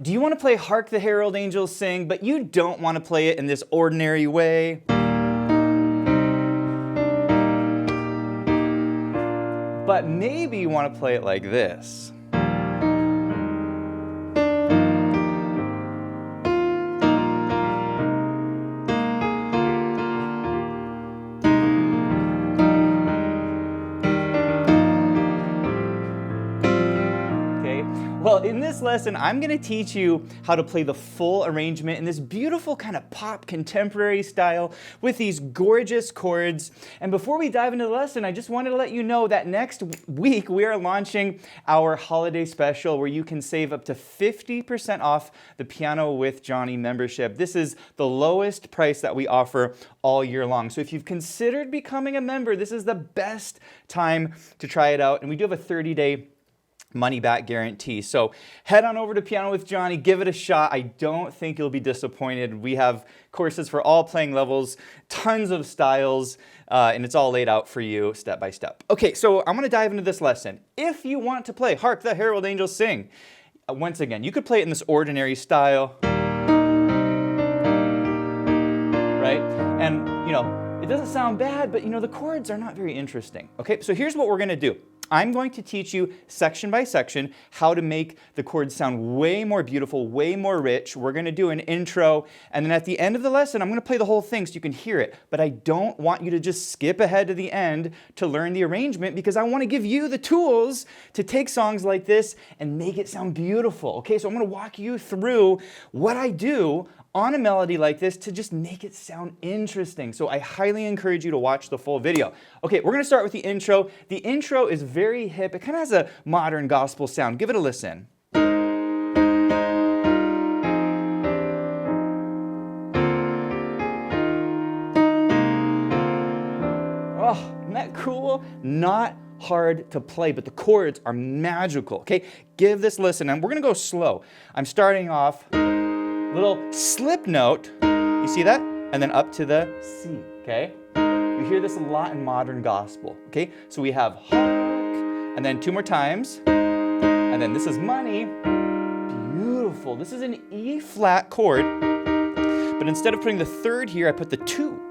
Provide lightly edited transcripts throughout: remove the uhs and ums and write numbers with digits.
Do you want to play Hark the Herald Angels Sing, but you don't want to play it in this ordinary way? But maybe you want to play it like this. Well, in this lesson, I'm going to teach you how to play the full arrangement in this beautiful kind of pop contemporary style with these gorgeous chords. And before we dive into the lesson, I just wanted to let you know that next week we are launching our holiday special where you can save up to 50% off the Piano with Jonny membership. This is the lowest price that we offer all year long. So if you've considered becoming a member, this is the best time to try it out. And we do have a 30-day money-back guarantee. So head on over to Piano with Jonny, give it a shot. I don't think you'll be disappointed. We have courses for all playing levels, tons of styles, and it's all laid out for you step by step. Okay, so I'm going to dive into this lesson. If you want to play Hark the Herald Angels Sing, once again, you could play it in this ordinary style, right? And, it doesn't sound bad, but, the chords are not very interesting. Okay, so here's what we're going to do. I'm going to teach you section by section how to make the chords sound way more beautiful, way more rich. We're going to do an intro, and then at the end of the lesson, I'm going to play the whole thing so you can hear it. But I don't want you to just skip ahead to the end to learn the arrangement because I want to give you the tools to take songs like this and make it sound beautiful. Okay, so I'm going to walk you through what I do on a melody like this to just make it sound interesting. So I highly encourage you to watch the full video. Okay, we're gonna start with the intro. The intro is very hip. It kind of has a modern gospel sound. Give it a listen. Oh, isn't that cool? Not hard to play, but the chords are magical, okay? Give this a listen, and we're gonna go slow. I'm starting off little slip note, you see that? And then up to the C, okay? You hear this a lot in modern gospel, okay? So we have hark, and then two more times, and then this is money. Beautiful. This is an E flat chord, but instead of putting the third here, I put the two.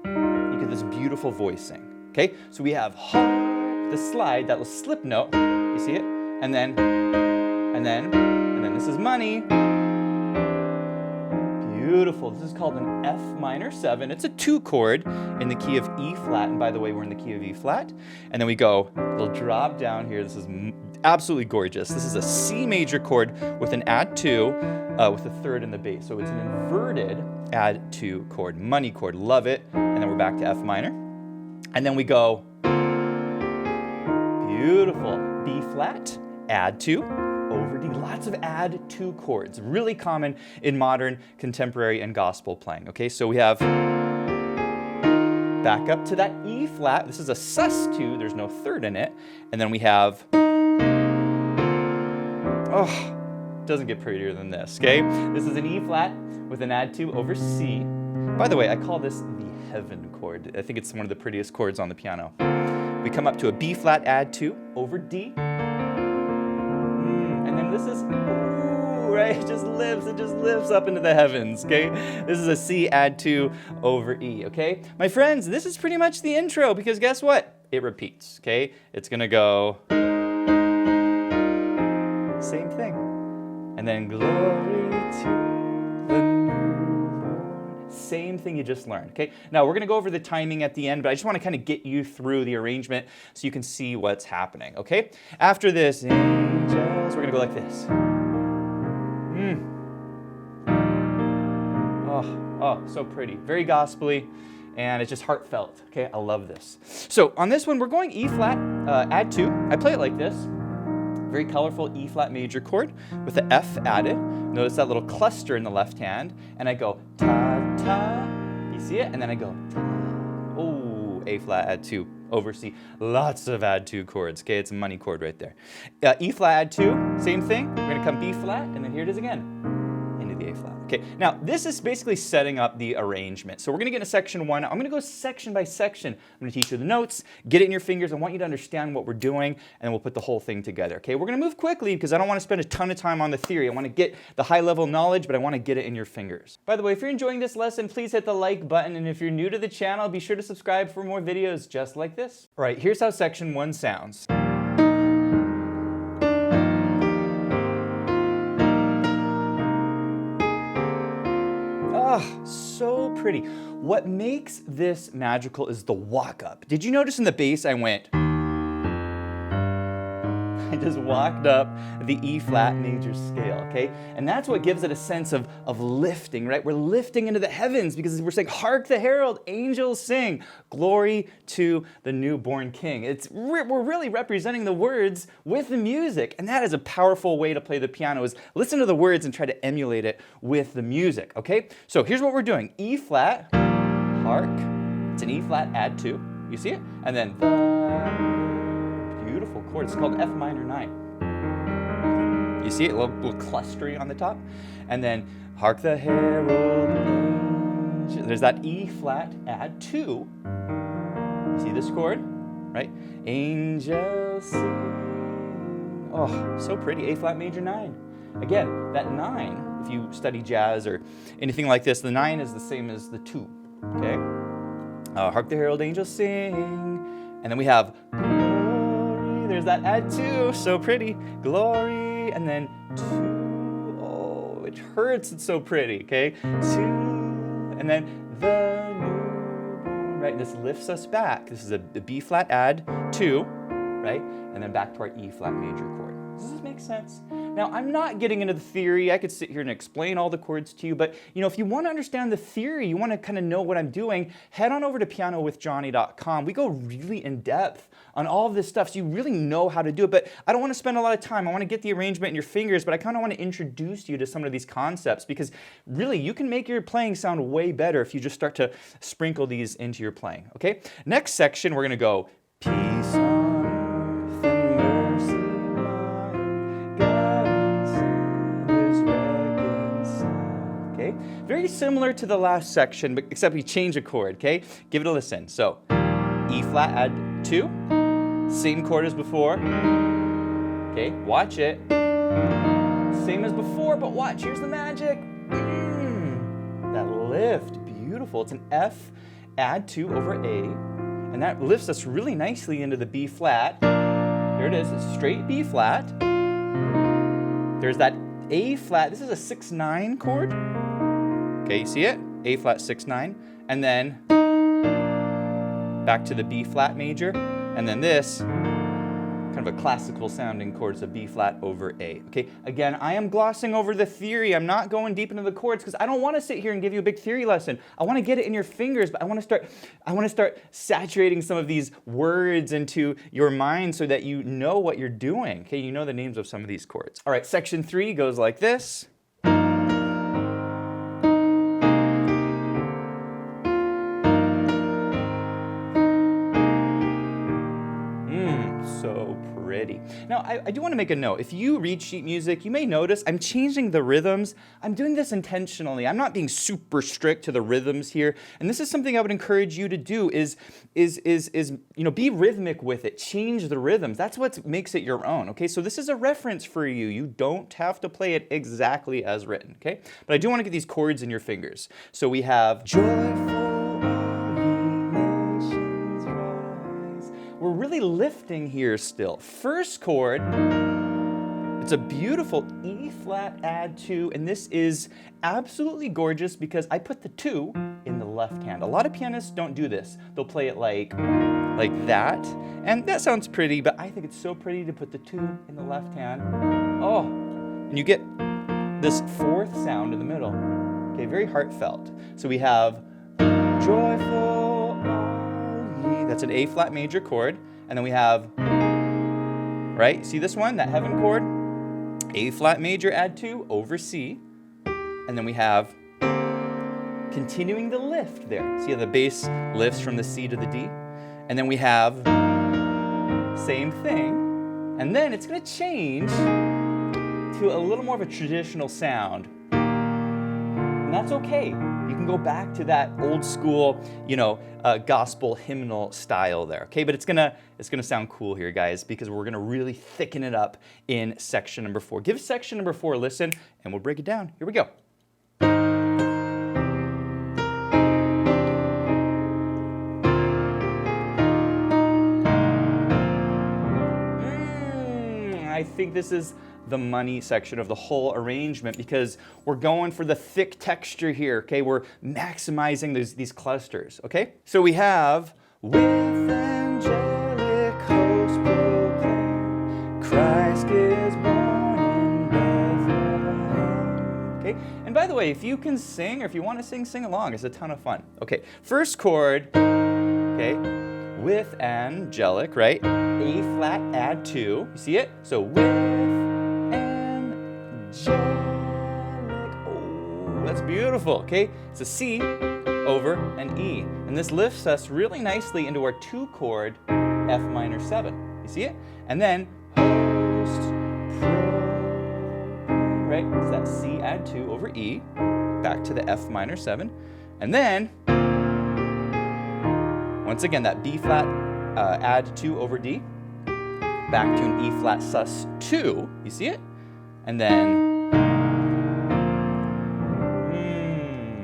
You get this beautiful voicing, okay? So we have hark, the slide, that little slip note, you see it? And then this is money. Beautiful. This is called an F minor 7. It's a 2 chord in the key of E flat. And by the way, we're in the key of E flat. And then we go, we'll drop down here. This is absolutely gorgeous. This is a C major chord with an add 2 with a third in the bass. So it's an inverted add 2 chord, money chord. Love it. And then we're back to F minor. And then we go, beautiful, B flat, add 2. Over D, lots of add 2 chords, really common in modern, contemporary, and gospel playing. Okay, so we have back up to that E flat. This is a sus2, there's no third in it. And then we have, doesn't get prettier than this, okay? This is an E flat with an add 2 over C. By the way, I call this the heaven chord. I think it's one of the prettiest chords on the piano. We come up to a B flat add 2 over D. And then this is, right? It just lifts up into the heavens, okay? This is a C add 2 over E, okay? My friends, this is pretty much the intro because guess what? It repeats, okay? It's gonna go, same thing. And then glory to the newborn. Same thing you just learned, okay? Now we're gonna go over the timing at the end, but I just wanna kind of get you through the arrangement so you can see what's happening, okay? After this, angels, we're gonna go like this. Oh, so pretty. Very gospel-y, and it's just heartfelt, okay? I love this. So on this one, we're going E flat, add 2. I play it like this. Very colorful E flat major chord with the F added. Notice that little cluster in the left hand, and I go ta ta. You see it? And then I go ta. Oh, A flat add 2 over C. Lots of add 2 chords. Okay, it's a money chord right there. E flat add 2, same thing. We're gonna come B flat, and then here it is again. into the A flat. Okay, now this is basically setting up the arrangement. So we're gonna get into section 1. I'm gonna go section by section. I'm gonna teach you the notes, get it in your fingers. I want you to understand what we're doing, and then we'll put the whole thing together. Okay, we're gonna move quickly because I don't want to spend a ton of time on the theory. I want to get the high level knowledge, but I want to get it in your fingers. By the way, if you're enjoying this lesson, please hit the like button, and if you're new to the channel, be sure to subscribe for more videos just like this. All right, here's how section 1 sounds. Oh, so pretty. What makes this magical is the walk up. Did you notice in the bass I went? I just walked up the E flat major scale, okay? And that's what gives it a sense of lifting, right? We're lifting into the heavens because we're saying, hark the herald, angels sing, glory to the newborn king. We're really representing the words with the music, and that is a powerful way to play the piano, is listen to the words and try to emulate it with the music, okay? So here's what we're doing. E flat, hark, it's an E flat add 2, you see it? And then the beautiful chord. It's called F minor 9. You see it? A little clustery on the top. And then hark the herald. There's that E flat add 2. You see this chord? Right? Angels sing. Oh, so pretty. A flat major 9. Again, that 9, if you study jazz or anything like this, the 9 is the same as the 2. Okay? Hark the herald, angels sing. And then we have there's that add 2, so pretty. Glory, and then 2. Oh, it hurts, it's so pretty, okay? 2, and then the newborn, right? This lifts us back. This is a B flat add 2, right? And then back to our E flat major chord. Does this make sense? Now, I'm not getting into the theory. I could sit here and explain all the chords to you, but if you want to understand the theory, you want to kind of know what I'm doing, head on over to pianowithjonny.com. We go really in depth on all of this stuff, so you really know how to do it, but I don't want to spend a lot of time. I want to get the arrangement in your fingers, but I kind of want to introduce you to some of these concepts, because really, you can make your playing sound way better if you just start to sprinkle these into your playing, okay? Next section, we're going to go peace on earth and mercy mild, God and sinners reconciled, okay? Very similar to the last section, but except we change a chord, okay? Give it a listen. So, E flat add 2. Same chord as before. Okay, watch it. Same as before, but watch. Here's the magic. That lift, beautiful. It's an F add 2 over A, and that lifts us really nicely into the B flat. There it is, it's straight B flat. There's that A flat. This is a 6-9 chord. Okay, you see it? A flat 6-9, and then back to the B flat major, and then this, kind of a classical sounding chord, so B flat over A. Okay, again, I am glossing over the theory. I'm not going deep into the chords because I don't want to sit here and give you a big theory lesson. I want to get it in your fingers, but I want to start saturating some of these words into your mind so that you know what you're doing. Okay, you know the names of some of these chords. All right, section 3 goes like this. So pretty. Now, I do want to make a note. If you read sheet music, you may notice I'm changing the rhythms. I'm doing this intentionally. I'm not being super strict to the rhythms here. And this is something I would encourage you to do is be rhythmic with it. Change the rhythms. That's what makes it your own, okay? So this is a reference for you. You don't have to play it exactly as written, okay? But I do want to get these chords in your fingers. So we have joyful. We're really lifting here still. First chord, it's a beautiful E flat add 2, and this is absolutely gorgeous because I put the 2 in the left hand. A lot of pianists don't do this. They'll play it like that, and that sounds pretty, but I think it's so pretty to put the 2 in the left hand. Oh, and you get this 4th sound in the middle. Okay, very heartfelt. So we have joyful. That's an A flat major chord, and then we have, right, see this one, that heaven chord, A flat major add 2 over C, and then we have continuing the lift there. See how the bass lifts from the C to the D, and then we have same thing, and then it's going to change to a little more of a traditional sound. that's okay. You can go back to that old school, gospel hymnal style there, okay? But it's gonna sound cool here, guys, because we're gonna really thicken it up in section number 4. Give section number 4 a listen, and we'll break it down. Here we go. I think this is the money section of the whole arrangement because we're going for the thick texture here, okay? We're maximizing these clusters, okay? So we have, with angelic host proclaim, Christ is born in Bethlehem, okay? And by the way, if you can sing, or if you want to sing along. It's a ton of fun. Okay, first chord, okay? With angelic, right? A flat, add 2. You see it? So with angelic. Oh, that's beautiful, okay? It's a C over an E. And this lifts us really nicely into our 2 chord F minor 7. You see it? And then host, right? It's that C add 2 over E. Back to the F minor 7. And then once again, that B flat add 2 over D, back to an E flat sus 2, you see it? And then,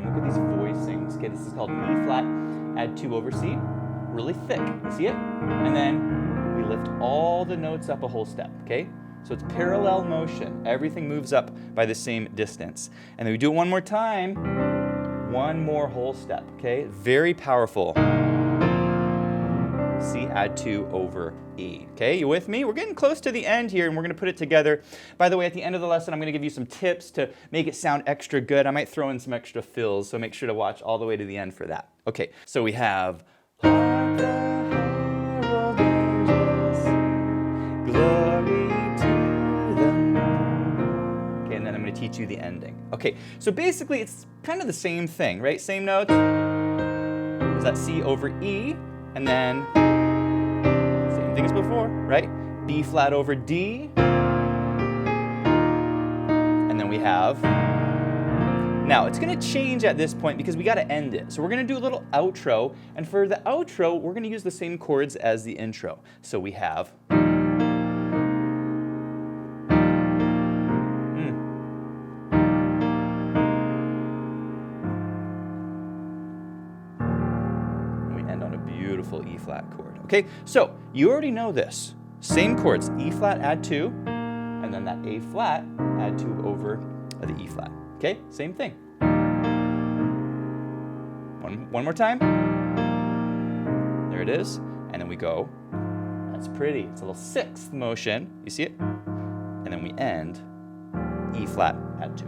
look at these voicings. Okay, this is called an E flat add 2 over C, really thick, you see it? And then we lift all the notes up a whole step, okay? So it's parallel motion. Everything moves up by the same distance. And then we do it one more time, one more whole step, okay? Very powerful. C add 2 over E. Okay, you with me? We're getting close to the end here and we're going to put it together. By the way, at the end of the lesson, I'm going to give you some tips to make it sound extra good. I might throw in some extra fills, so make sure to watch all the way to the end for that. Okay, so we have Hark the Herald angels, glory to the Lord. Okay, and then I'm going to teach you the ending. Okay, so basically it's kind of the same thing, right? Same notes. Is that C over E, and then same thing as before, right? B flat over D. And then we have, now it's gonna change at this point because we gotta end it. So we're gonna do a little outro, and for the outro, we're gonna use the same chords as the intro. So we have, beautiful E flat chord. Okay, so you already know this. Same chords, E flat add 2, and then that A flat add 2 over the E flat. Okay, same thing. One more time. There it is. And then we go. That's pretty. It's a little 6th motion. You see it? And then we end E flat add 2.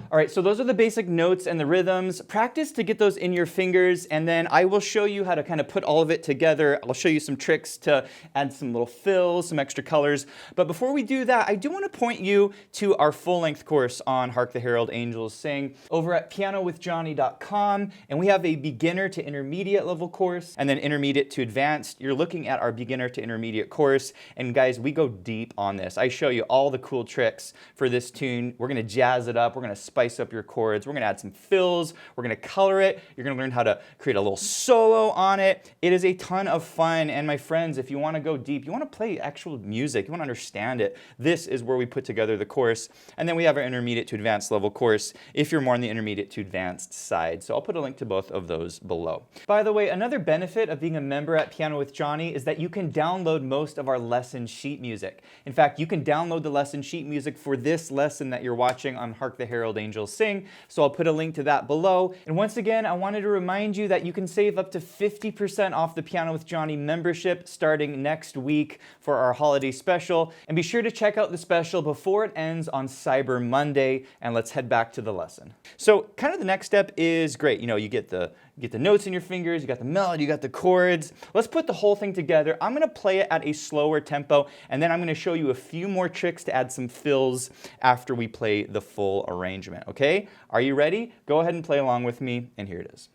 All right, so those are the basic notes and the rhythms. Practice to get those in your fingers, and then I will show you how to kind of put all of it together. I'll show you some tricks to add some little fills, some extra colors. But before we do that, I do want to point you to our full-length course on Hark the Herald Angels Sing over at pianowithjohnny.com, and we have a beginner to intermediate level course, and then intermediate to advanced. You're looking at our beginner to intermediate course, and guys, we go deep on this. I show you all the cool tricks for this tune. We're going to jazz it up. We're going to spice up your chords. We're going to add some fills. We're going to color it. You're going to learn how to create a little solo on it. It is a ton of fun. And my friends, if you want to go deep, you want to play actual music, you want to understand it, this is where we put together the course. And then we have our intermediate to advanced level course if you're more on the intermediate to advanced side. So I'll put a link to both of those below. By the way, another benefit of being a member at Piano with Johnny is that you can download most of our lesson sheet music. In fact, you can download the lesson sheet music for this lesson that you're watching on Hark the Herald Angels Sing. So I'll put a link to that below. And once again, I wanted to remind you that you can save up to 50% off the Piano with Johnny membership starting next week for our holiday special. And be sure to check out the special before it ends on Cyber Monday. And let's head back to the lesson. So kind of the next step is great. You know, you get the notes in your fingers, you got the melody, you got the chords. Let's put the whole thing together. I'm gonna play it at a slower tempo, and then I'm gonna show you a few more tricks to add some fills after we play the full arrangement, okay? Are you ready? Go ahead and play along with me, and here it is.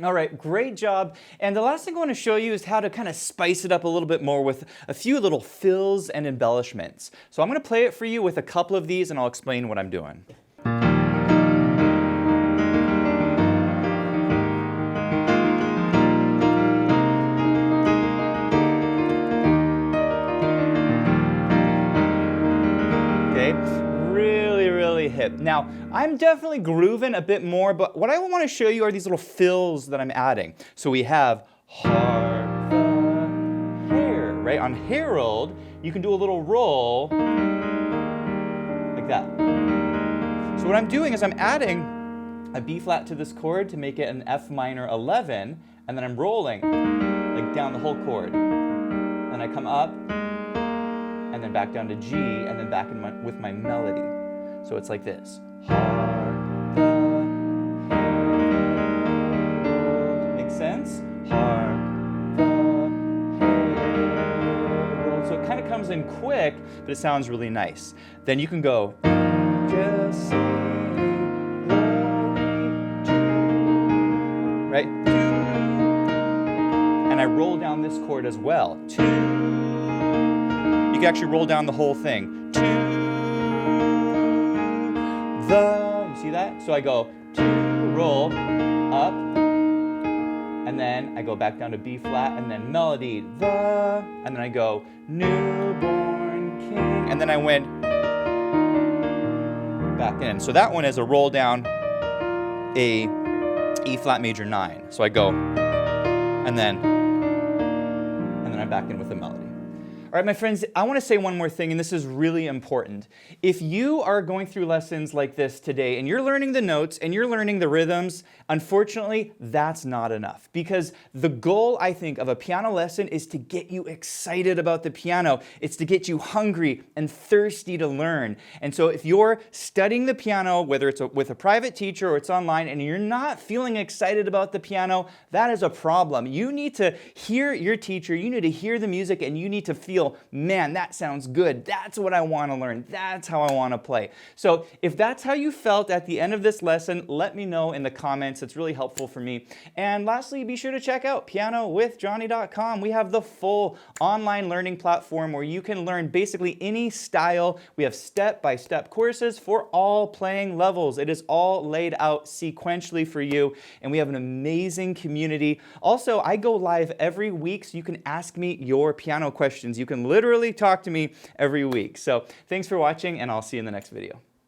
All right, great job. And the last thing I want to show you is how to kind of spice it up a little bit more with a few little fills and embellishments. So I'm going to play it for you with a couple of these and I'll explain what I'm doing. Really hip. Now, I'm definitely grooving a bit more, but what I want to show you are these little fills that I'm adding. So we have Hark the Herald, right? On Herald, you can do a little roll like that. So what I'm doing is I'm adding a B flat to this chord to make it an F minor 11, and then I'm rolling like down the whole chord. Then I come up, and then back down to G, and then back in with my melody. So it's like this. Hark the Herald. Makes sense? Hark the Herald. So it kind of comes in quick, but it sounds really nice. Then you can go, just sing glory to, right? And I roll down this chord as well. To. You can actually roll down the whole thing. You see that? So I go to, roll, up, and then I go back down to B flat, and then melody, the, and then I go newborn king, and then I went back in. So that one is a roll down, a E flat major 9. So I go, and then I'm back in with the melody. All right, my friends, I want to say one more thing, and this is really important. If you are going through lessons like this today, and you're learning the notes, and you're learning the rhythms, unfortunately, that's not enough. Because the goal, I think, of a piano lesson is to get you excited about the piano. It's to get you hungry and thirsty to learn. And so if you're studying the piano, whether it's with a private teacher or it's online, and you're not feeling excited about the piano, that is a problem. You need to hear your teacher, you need to hear the music, and you need to feel, man, that sounds good. That's what I want to learn. That's how I want to play. So if that's how you felt at the end of this lesson, let me know in the comments. It's really helpful for me. And lastly, be sure to check out pianowithjonny.com. We have the full online learning platform where you can learn basically any style. We have step-by-step courses for all playing levels. It is all laid out sequentially for you, and we have an amazing community. Also, I go live every week, so you can ask me your piano questions. You can literally talk to me every week. So thanks for watching, and I'll see you in the next video.